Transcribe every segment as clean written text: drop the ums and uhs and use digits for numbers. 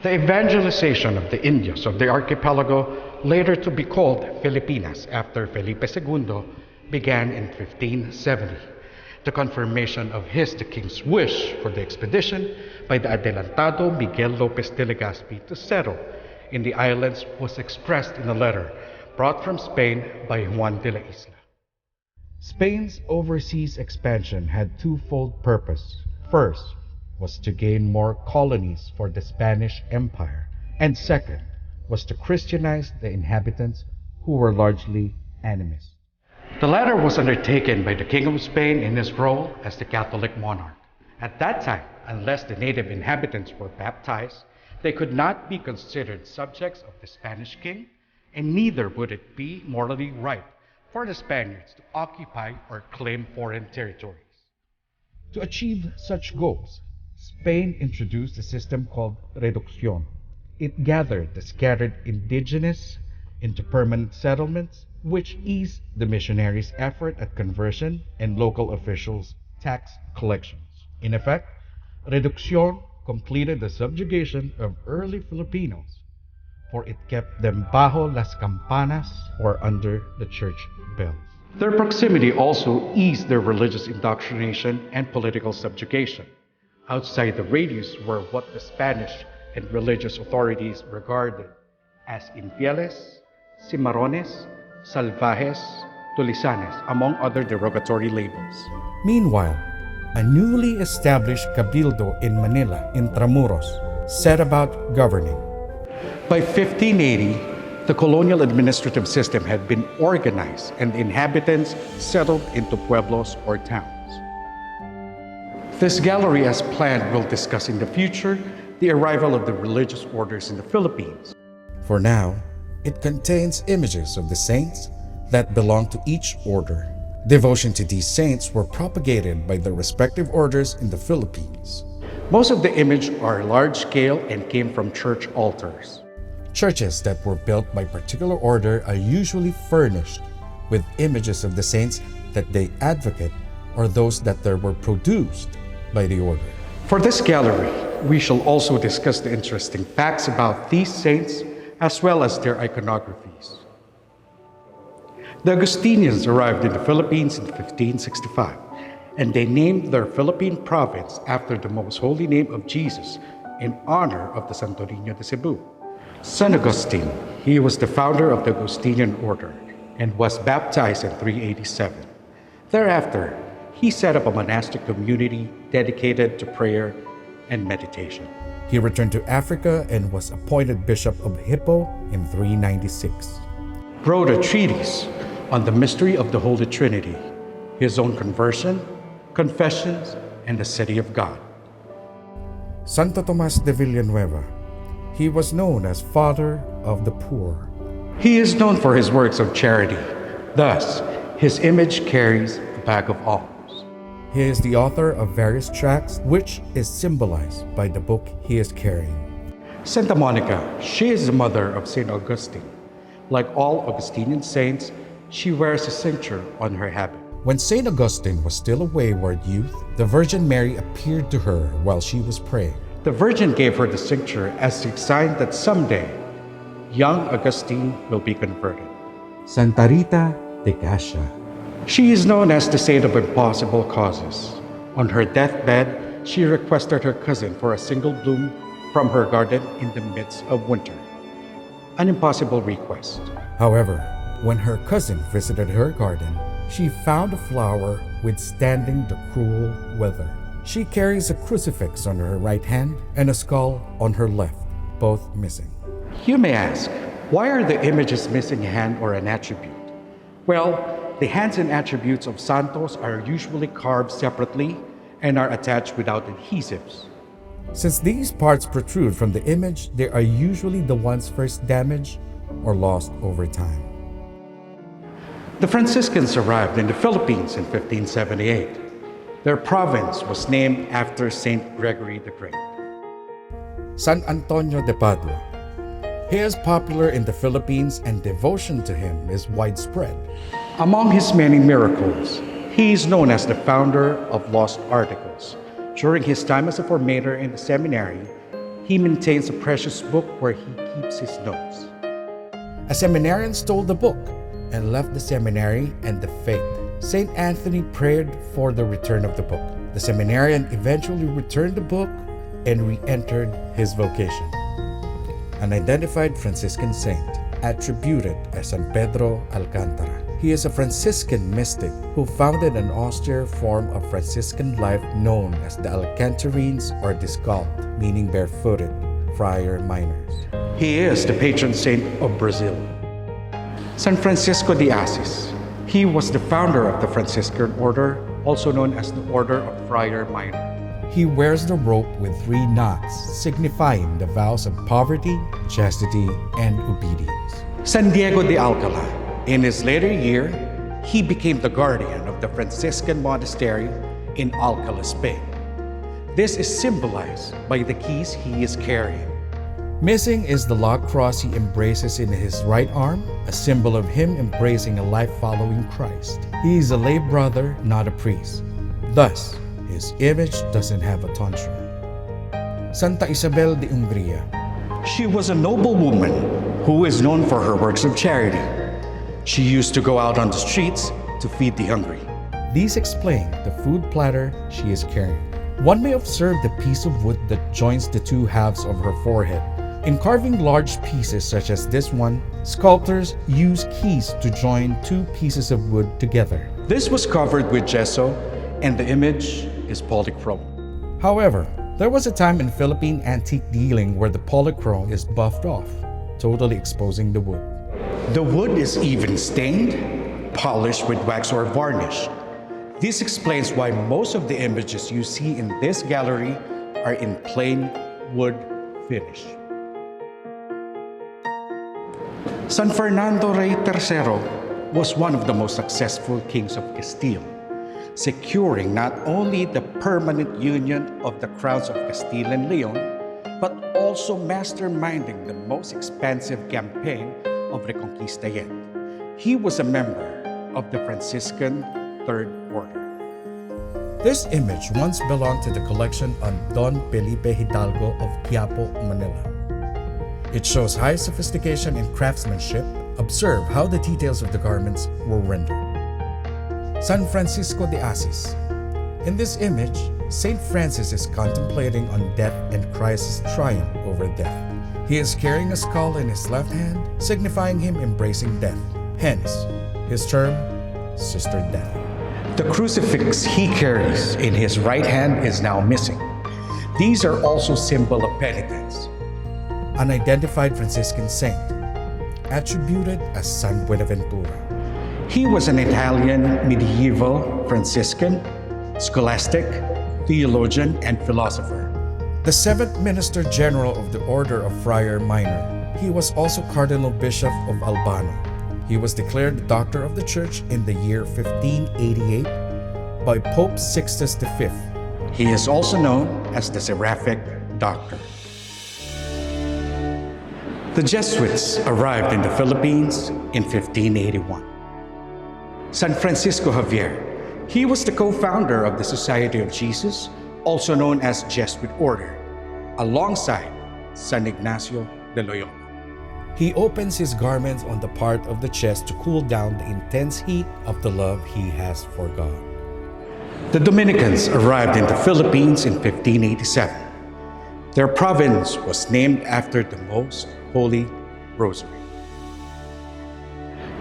The evangelization of the Indios of the archipelago, later to be called Filipinas after Felipe II, began in 1570. The confirmation of the king's wish for the expedition by the Adelantado Miguel Lopez de Legazpi to settle in the islands was expressed in a letter brought from Spain by Juan de la Isla. Spain's overseas expansion had twofold purpose. First was to gain more colonies for the Spanish Empire, and second was to Christianize the inhabitants who were largely animist. The latter was undertaken by the King of Spain in his role as the Catholic monarch. At that time, unless the native inhabitants were baptized, they could not be considered subjects of the Spanish king, and neither would it be morally right for the Spaniards to occupy or claim foreign territories. To achieve such goals, Spain introduced a system called reducción. It gathered the scattered indigenous into permanent settlements, which eased the missionaries' effort at conversion and local officials' tax collections. In effect, reducción completed the subjugation of early Filipinos, for it kept them bajo las campanas, or under the church bells. Their proximity also eased their religious indoctrination and political subjugation. Outside the radius were what the Spanish and religious authorities regarded as infieles, cimarrones, salvajes, tulisanes, among other derogatory labels. Meanwhile, a newly established cabildo in Manila, Intramuros, set about governing. By 1580, the colonial administrative system had been organized and the inhabitants settled into pueblos or towns. This gallery, as planned, will discuss in the future the arrival of the religious orders in the Philippines. For now, it contains images of the saints that belong to each order. Devotion to these saints were propagated by the respective orders in the Philippines. Most of the images are large-scale and came from church altars. Churches that were built by particular order are usually furnished with images of the saints that they advocate or those that were produced by the order. For this gallery, we shall also discuss the interesting facts about these saints as well as their iconographies. The Augustinians arrived in the Philippines in 1565, and they named their Philippine province after the most holy name of Jesus in honor of the Santo Niño de Cebu. San Agustin, he was the founder of the Augustinian order and was baptized in 387. Thereafter, he set up a monastic community dedicated to prayer and meditation. He returned to Africa and was appointed Bishop of Hippo in 396. Wrote a treatise on the mystery of the Holy Trinity, his own conversion, confessions, and the city of God. Santo Tomas de Villanueva, he was known as Father of the Poor. He is known for his works of charity. Thus, his image carries a bag of alms. He is the author of various tracts, which is symbolized by the book he is carrying. Santa Monica, she is the mother of St. Augustine. Like all Augustinian saints, she wears a cincture on her habit. When St. Augustine was still a wayward youth, the Virgin Mary appeared to her while she was praying. The Virgin gave her the cincture as a sign that someday, young Augustine will be converted. Santa Rita de Cascia. She is known as the saint of impossible causes. On her deathbed, she requested her cousin for a single bloom from her garden in the midst of winter. An impossible request. However, when her cousin visited her garden, she found a flower withstanding the cruel weather. She carries a crucifix on her right hand and a skull on her left, both missing. You may ask, why are the images missing a hand or an attribute? Well, the hands and attributes of santos are usually carved separately and are attached without adhesives. Since these parts protrude from the image, they are usually the ones first damaged or lost over time. The Franciscans arrived in the Philippines in 1578. Their province was named after Saint Gregory the Great. San Antonio de Padua. He is popular in the Philippines and devotion to him is widespread. Among his many miracles, he is known as the founder of lost articles. During his time as a formator in the seminary, He maintains a precious book where he keeps his notes. A seminarian stole the book and left the seminary and the faith. St. Anthony prayed for the return of the book. The seminarian eventually returned the book and re-entered his vocation. An identified Franciscan saint, attributed as San Pedro Alcantara. He is a Franciscan mystic who founded an austere form of Franciscan life known as the Alcantarines or Descalzed, meaning barefooted, friar minors. He is the patron saint of Brazil. San Francisco de Assis. He was the founder of the Franciscan order, also known as the Order of Friar Minor. He wears the rope with 3 knots, signifying the vows of poverty, chastity, and obedience. San Diego de Alcala. In his later year, he became the guardian of the Franciscan monastery in Alcala, Spain. This is symbolized by the keys he is carrying. Missing is the log cross he embraces in his right arm, a symbol of him embracing a life following Christ. He is a lay brother, not a priest. Thus, his image doesn't have a tonsure. Santa Isabel de Umbria. She was a noble woman who is known for her works of charity. She used to go out on the streets to feed the hungry. These explain the food platter she is carrying. One may observe the piece of wood that joins the 2 halves of her forehead. In carving large pieces such as this one, sculptors use keys to join 2 pieces of wood together. This was covered with gesso, and the image is polychrome. However, there was a time in Philippine antique dealing where the polychrome is buffed off, totally exposing the wood. The wood is even stained, polished with wax or varnish. This explains why most of the images you see in this gallery are in plain wood finish. San Fernando Rey III was one of the most successful kings of Castile, securing not only the permanent union of the crowns of Castile and Leon, but also masterminding the most expansive campaign of Reconquista yet. He was a member of the Franciscan Third Order. This image once belonged to the collection on Don Felipe Hidalgo of Quiapo, Manila. It shows high sophistication in craftsmanship. Observe how the details of the garments were rendered. San Francisco de Assis. In this image, Saint Francis is contemplating on death and Christ's triumph over death. He is carrying a skull in his left hand, signifying him embracing death. Hence, his term, Sister Death. The crucifix he carries in his right hand is now missing. These are also symbol of penitence. Unidentified Franciscan saint, attributed as San Buenaventura. He was an Italian medieval Franciscan, scholastic, theologian, and philosopher. The 7th Minister General of the Order of Friar Minor. He was also Cardinal Bishop of Albano. He was declared the Doctor of the Church in the year 1588 by Pope Sixtus V. He is also known as the Seraphic Doctor. The Jesuits arrived in the Philippines in 1581. San Francisco Javier. He was the co-founder of the Society of Jesus, also known as Jesuit Order, alongside San Ignacio de Loyola. He opens his garments on the part of the chest to cool down the intense heat of the love he has for God. The Dominicans arrived in the Philippines in 1587. Their province was named after the Most Holy Rosary.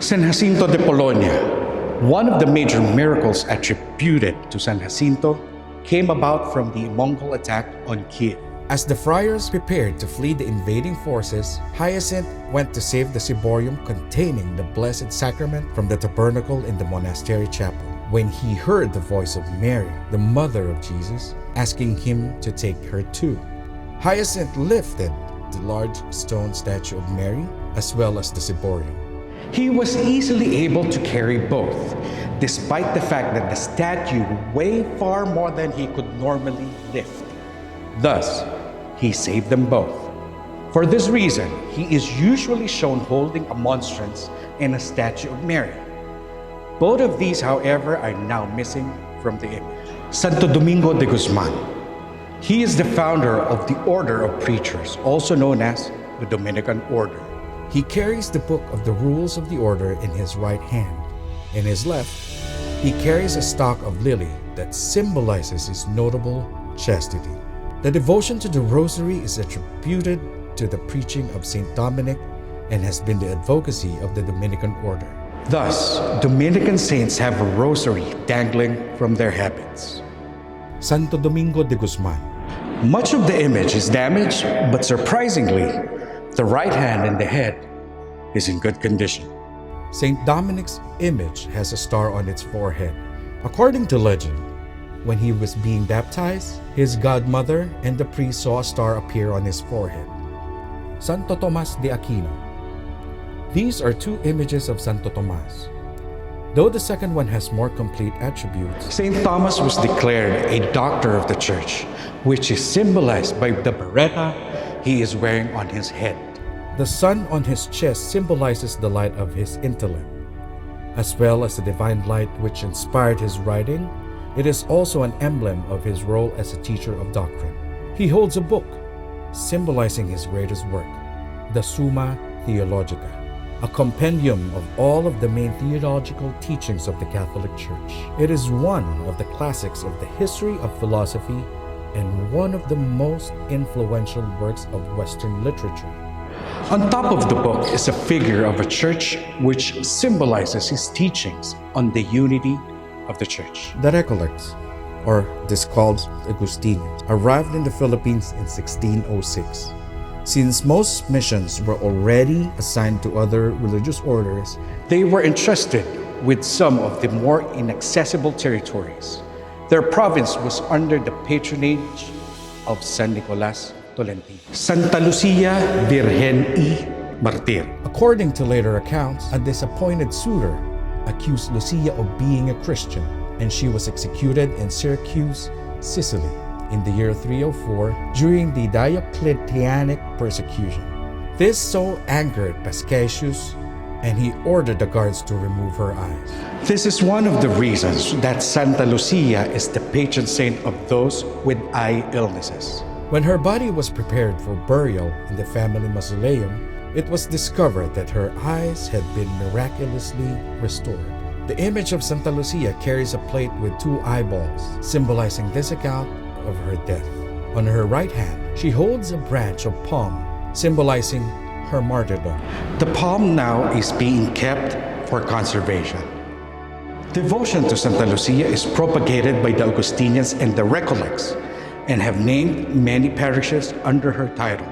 San Jacinto de Polonia. One of the major miracles attributed to San Jacinto came about from the Mongol attack on Kiev. As the friars prepared to flee the invading forces, Hyacinth went to save the ciborium containing the Blessed Sacrament from the tabernacle in the monastery chapel. When he heard the voice of Mary, the mother of Jesus, asking him to take her too, Hyacinth lifted the large stone statue of Mary as well as the ciborium. He was easily able to carry both, despite the fact that the statue weighed far more than he could normally lift. Thus, he saved them both. For this reason, he is usually shown holding a monstrance and a statue of Mary. Both of these, however, are now missing from the image. Santo Domingo de Guzman. He is the founder of the Order of Preachers, also known as the Dominican Order. He carries the book of the rules of the order in his right hand. In his left, he carries a stalk of lily that symbolizes his notable chastity. The devotion to the rosary is attributed to the preaching of Saint Dominic and has been the advocacy of the Dominican Order. Thus, Dominican saints have a rosary dangling from their habits. Santo Domingo de Guzman. Much of the image is damaged, but surprisingly, the right hand and the head is in good condition. Saint Dominic's image has a star on its forehead. According to legend, when he was being baptized, his godmother and the priest saw a star appear on his forehead. Santo Tomas de Aquino. These are two images of Santo Tomas. Though the second one has more complete attributes, St. Thomas was declared a doctor of the church, which is symbolized by the biretta he is wearing on his head. the sun on his chest symbolizes the light of his intellect. As well as the divine light which inspired his writing, it is also an emblem of his role as a teacher of doctrine. He holds a book symbolizing his greatest work, the Summa Theologica, a compendium of all of the main theological teachings of the Catholic Church. It is one of the classics of the history of philosophy and one of the most influential works of Western literature. On top of the book is a figure of a church which symbolizes his teachings on the unity of the church. The Recollects, or Discalced Augustinians, arrived in the Philippines in 1606. Since most missions were already assigned to other religious orders, They were entrusted with some of the more inaccessible territories. Their province was under the patronage of San Nicolas Tolentino. Santa Lucia Virgen y Martir. according to later accounts, a disappointed suitor accused Lucia of being a Christian, and she was executed in Syracuse, Sicily, in the year 304 during the Diocletianic persecution. This so angered Paschasius, and he ordered the guards to remove her eyes. This is one of the reasons that Santa Lucia is the patron saint of those with eye illnesses. When her body was prepared for burial in the family mausoleum, it was discovered that her eyes had been miraculously restored. The image of Santa Lucia carries a plate with two eyeballs, symbolizing this account of her death. On her right hand, she holds a branch of palm, symbolizing her martyrdom. The palm now is being kept for conservation. Devotion to Santa Lucia is propagated by the Augustinians and the Recollects, and have named many parishes under her title.